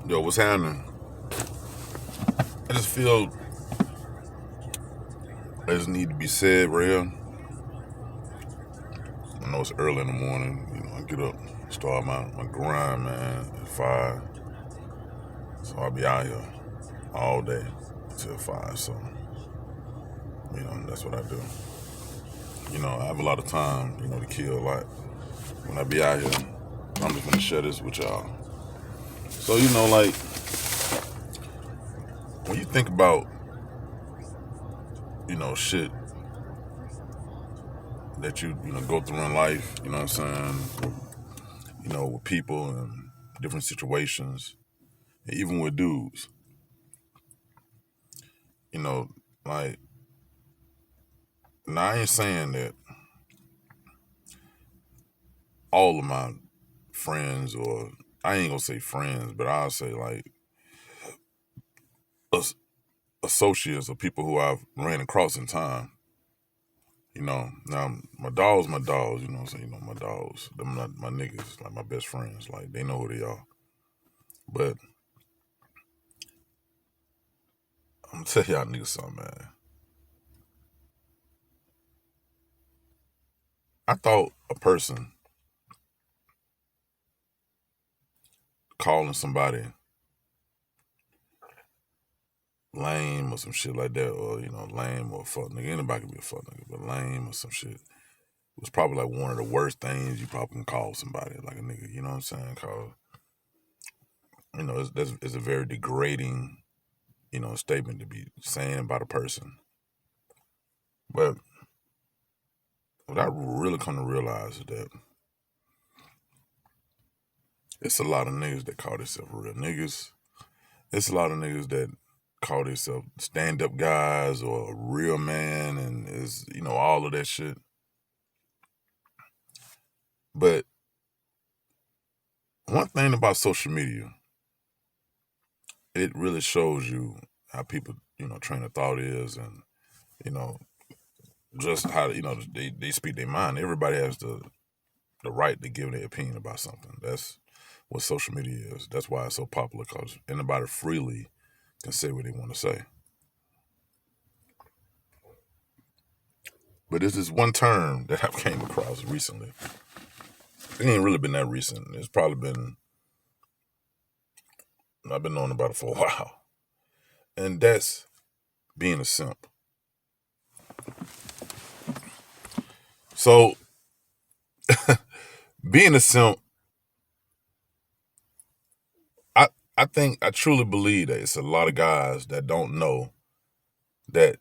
Yo, what's happening? I just feel it just need to be said right here. I know it's early in the morning. I get up, start my grind, man, at 5. So I'll be out here all day till 5. So, that's what I do. I have a lot of time, to kill. Like, when I be out here, I'm just gonna share this with y'all. So, like, when you think about, shit that you go through in life, you know what I'm saying? With people and different situations, and even with dudes, you know, like, now I ain't saying that all of my friends, or I ain't gonna say friends, but I'll say like as- associates or people who I've ran across in time. Now my dogs, you know what I'm saying? My dogs, them not my niggas, like my best friends, like they know who they are. But I'm gonna tell y'all niggas something, man. I thought a person calling somebody lame or some shit like that, or lame or fuck nigga. Anybody can be a fuck nigga, but lame or some shit was probably like one of the worst things you probably can call somebody, like a nigga. You know what I'm saying? Cause it's a very degrading, statement to be saying about a person. But what I really come to realize is that it's a lot of niggas that call themselves real niggas. It's a lot of niggas that call themselves stand up guys or a real man, and is all of that shit. But one thing about social media, it really shows you how people, train of thought is, and you know, just how they speak their mind. Everybody has the right to give their opinion about something. That's what social media is. That's why it's so popular, because anybody freely can say what they want to say. But there's this one term that I've came across recently. It ain't really been that recent. It's probably been, I've been knowing about it for a while, and that's being a simp. So being a simp, I I think I truly believe that it's a lot of guys that don't know that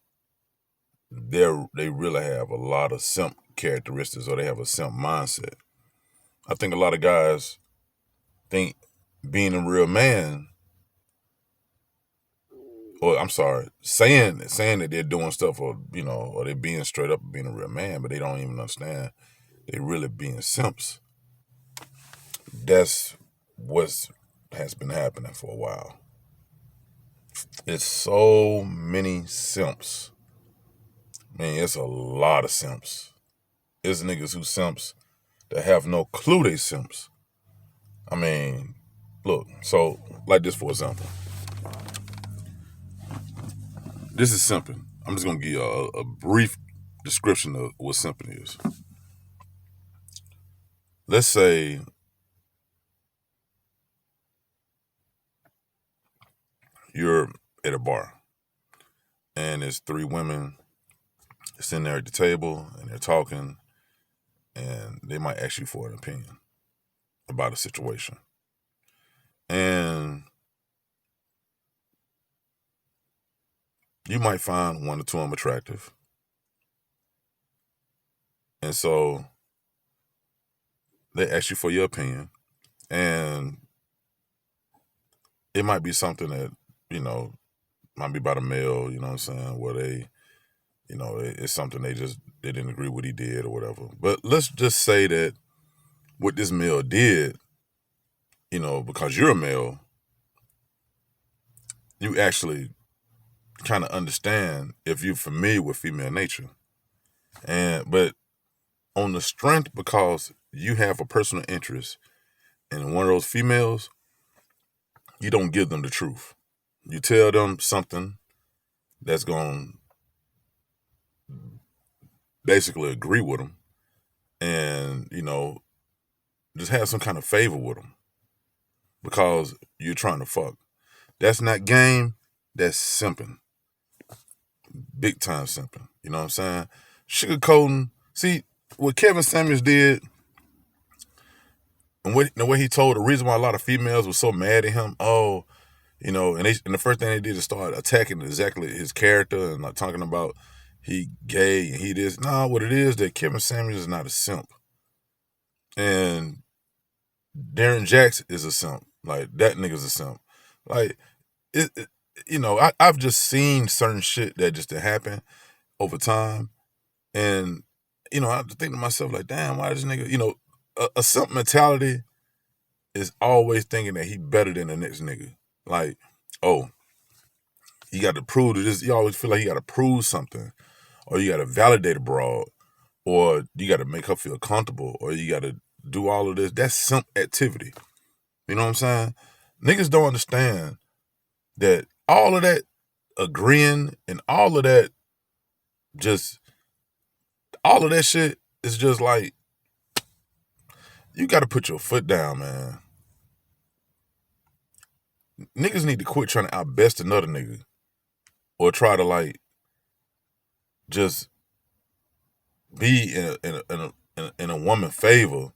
they really have a lot of simp characteristics, or they have a simp mindset. I think a lot of guys think being a real man, or I'm sorry, saying that they're doing stuff, or they're being straight up being a real man, but they don't even understand they really being simps. That's what's has been happening for a while. It's so many simps. Man, it's a lot of simps. It's niggas who simps that have no clue they simps. I mean, look, so like this for example. This is simping. I'm just gonna give you a brief description of what simping is. Let's say you're at a bar and there's 3 women sitting there at the table and they're talking, and they might ask you for an opinion about a situation. And you might find one or two of them attractive. And so they ask you for your opinion. And it might be something that, you know, might be about a male, you know what I'm saying, where they, it's something they didn't agree what he did or whatever. But let's just say that what this male did, because you're a male, you actually kind of understand if you're familiar with female nature. But on the strength, because you have a personal interest in one of those females, you don't give them the truth. You tell them something that's going to basically agree with them and, just have some kind of favor with them because you're trying to fuck. That's not game. That's simping. Big time simping. You know what I'm saying? Sugarcoating. See, what Kevin Samuels did and the way he told the reason why a lot of females were so mad at him, and the first thing they did is start attacking exactly his character and like talking about he gay and he this. Nah, what it is that Kevin Samuels is not a simp. And Darren Jackson is a simp. Like, that nigga's a simp. Like, I've just seen certain shit that just happen over time. And, I have to think to myself, like, damn, why this nigga, a simp mentality is always thinking that he better than the next nigga. Like, oh, you got to prove to this. You always feel like you got to prove something, or you got to validate a broad, or you got to make her feel comfortable, or you got to do all of this. That's simp activity. You know what I'm saying? Niggas don't understand that all of that agreeing and all of that shit is just like, you got to put your foot down, man. Niggas need to quit trying to outbest another nigga or try to like just be in a woman's favor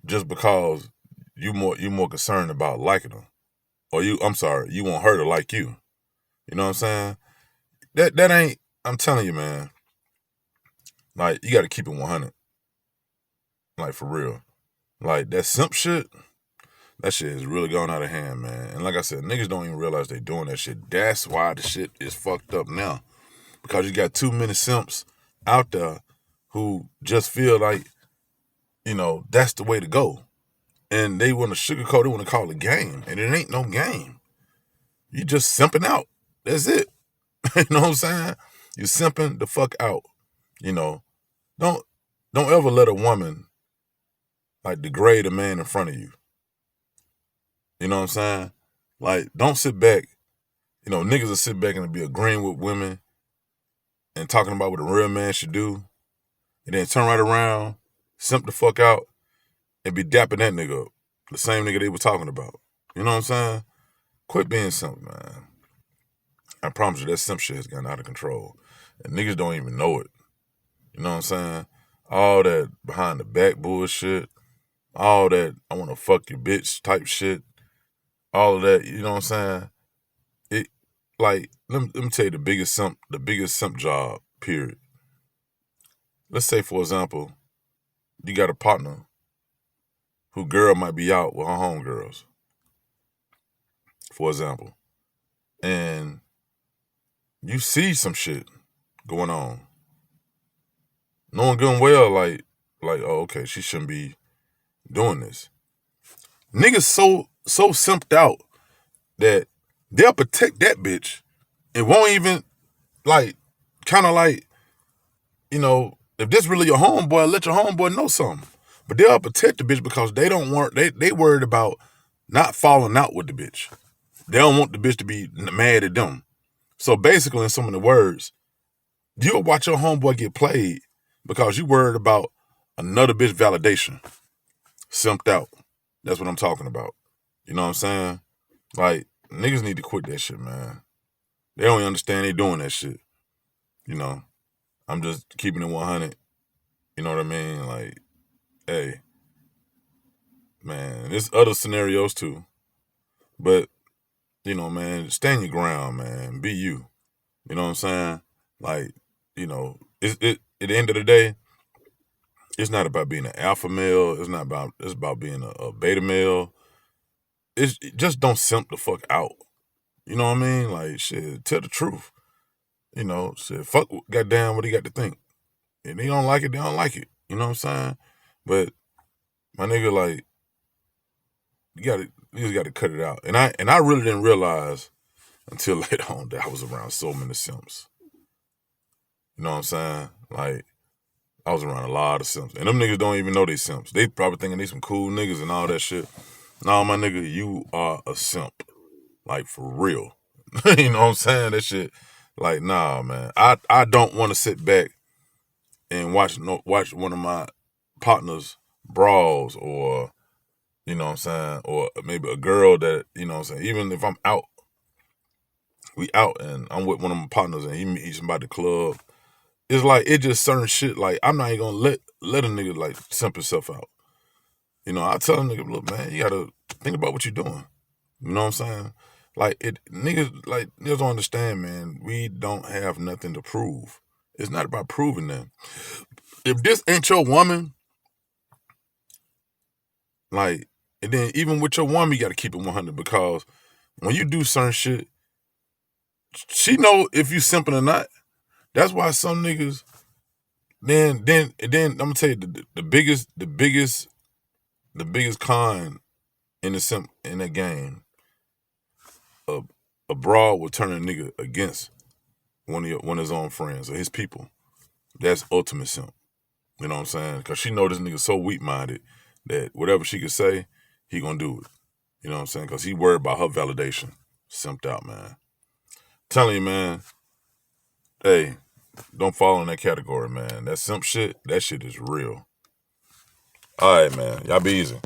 just because you more concerned about liking her, or you want her to like you. You know what I'm saying? That ain't. I'm telling you, man. Like, you got to keep it 100. Like, for real. Like, that simp shit. That shit is really going out of hand, man. And like I said, niggas don't even realize they doing that shit. That's why the shit is fucked up now. Because you got too many simps out there who just feel like, that's the way to go. And they want to sugarcoat, they want to call it a game. And it ain't no game. You just simping out. That's it. You know what I'm saying? You simping the fuck out. Don't ever let a woman like degrade a man in front of you. You know what I'm saying? Like, don't sit back. Niggas will sit back and be agreeing with women and talking about what a real man should do, and then turn right around, simp the fuck out, and be dapping that nigga up. The same nigga they were talking about. You know what I'm saying? Quit being simp, man. I promise you that simp shit has gotten out of control. And niggas don't even know it. You know what I'm saying? All that behind the back bullshit, all that I want to fuck your bitch type shit, all of that, you know what I'm saying? It, like, let me tell you the biggest simp job, period. Let's say, for example, you got a partner who girl might be out with her homegirls, for example, and you see some shit going on, knowing good and well, like, oh, okay, she shouldn't be doing this. Niggas so simped out that they'll protect that bitch and won't even, like, kind of like, if this really your homeboy, let your homeboy know something. But they'll protect the bitch because they worried about not falling out with the bitch. They don't want the bitch to be mad at them. So basically, in some of the words, you'll watch your homeboy get played because you worried about another bitch validation. Simped out. That's what I'm talking about. You know what I'm saying? Like, niggas need to quit that shit, man. They don't understand they doing that shit. I'm just keeping it 100. You know what I mean? Like, hey, man, there's other scenarios too. But, man, stand your ground, man. Be you. You know what I'm saying? Like, at the end of the day, it's not about being an alpha male. It's about being a beta male. Just don't simp the fuck out. You know what I mean? Like, shit, tell the truth. Shit, fuck goddamn what he got to think. If they don't like it, they don't like it. You know what I'm saying? But my nigga, like, you just got to cut it out. And I really didn't realize until later on that I was around so many simps. You know what I'm saying? Like, I was around a lot of simps. And them niggas don't even know they simps. They probably thinking they some cool niggas and all that shit. Nah, my nigga, you are a simp. Like, for real. You know what I'm saying? That shit, like, nah, man. I don't want to sit back and watch one of my partners brawls, or, you know what I'm saying, or maybe a girl that, you know what I'm saying, even if I'm out, we out and I'm with one of my partners and he meets somebody at the club. It's like, it just certain shit, like, I'm not even gonna let a nigga like simp himself out. You know, I tell a nigga, look, man, you gotta think about what you're doing. You know what I'm saying? Like, niggas don't understand, man. We don't have nothing to prove. It's not about proving that. If this ain't your woman, like, and then even with your woman, you gotta keep it 100, because when you do certain shit, she know if you simping or not. That's why some niggas, then I'm gonna tell you the biggest con in the game. A broad will turn a nigga against one of his own friends or his people. That's ultimate simp. You know what I'm saying? Because she know this nigga so weak minded that whatever she could say, he gonna do it. You know what I'm saying? Because he worried about her validation. Simped out, man. Telling you, man. Hey, don't fall in that category, man. That simp shit, that shit is real. All right, man. Y'all be easy.